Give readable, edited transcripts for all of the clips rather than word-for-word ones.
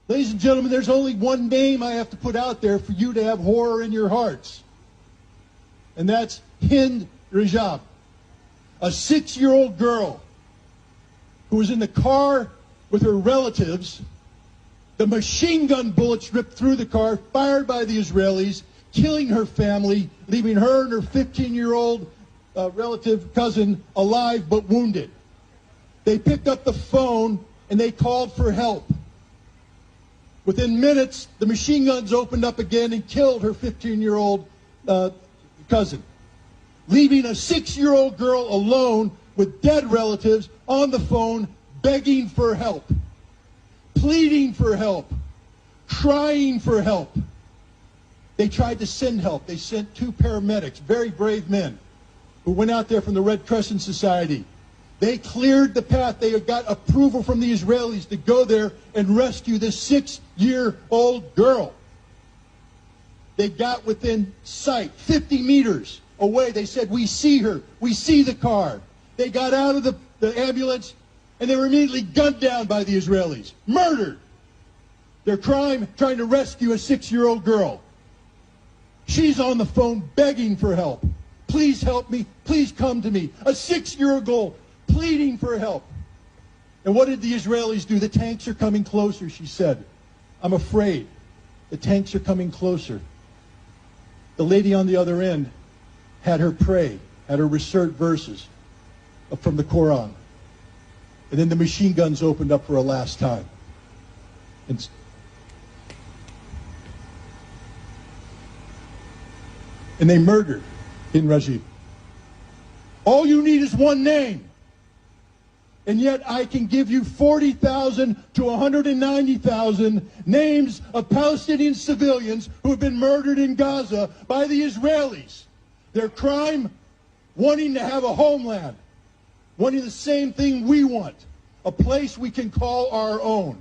Ladies and gentlemen, there's only one name I have to put out there for you to have horror in your hearts. And that's Hind Rajab, a 6-year-old girl who was in the car with her relatives. The machine gun bullets ripped through the car, fired by the Israelis, killing her family, leaving her and her 15-year-old relative cousin alive but wounded. They picked up the phone and they called for help. Within minutes, the machine guns opened up again and killed her 15-year-old cousin, leaving a 6-year-old girl alone with dead relatives on the phone, begging for help, pleading for help, crying for help. They tried to send help. They sent 2 paramedics, very brave men, who went out there from the Red Crescent Society. They cleared the path. They got approval from the Israelis to go there and rescue this 6-year-old girl. They got within sight, 50 meters away. They said, "We see her. We see the car." They got out of the ambulance, and they were immediately gunned down by the Israelis, murdered. Their crime, trying to rescue a 6-year-old girl. She's on the phone begging for help. "Please help me. Please come to me." A 6-year-old girl pleading for help. And what did the Israelis do? "The tanks are coming closer," she said. "I'm afraid. The tanks are coming closer." The lady on the other end had her pray, had her recite verses from the Quran. And then the machine guns opened up for a last time. And they murdered Hind Rajab. All you need is one name. And yet I can give you 40,000 to 190,000 names of Palestinian civilians who have been murdered in Gaza by the Israelis. Their crime, wanting to have a homeland, wanting the same thing we want, a place we can call our own,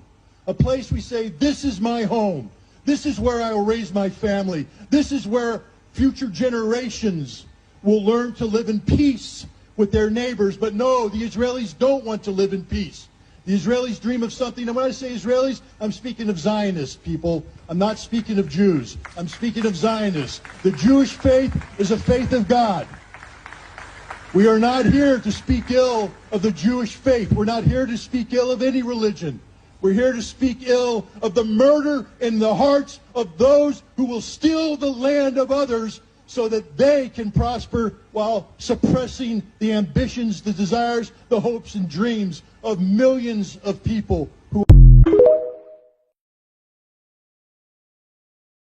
a place we say, "This is my home. This is where I will raise my family. This is where future generations will learn to live in peace with their neighbors." But no, the Israelis don't want to live in peace. The Israelis dream of something, and when I say Israelis, I'm speaking of Zionist people. I'm not speaking of Jews. I'm speaking of Zionists. The Jewish faith is a faith of God. We are not here to speak ill of the Jewish faith. We're not here to speak ill of any religion. We're here to speak ill of the murder in the hearts of those who will steal the land of others so that they can prosper while suppressing the ambitions, the desires, the hopes and dreams of millions of people who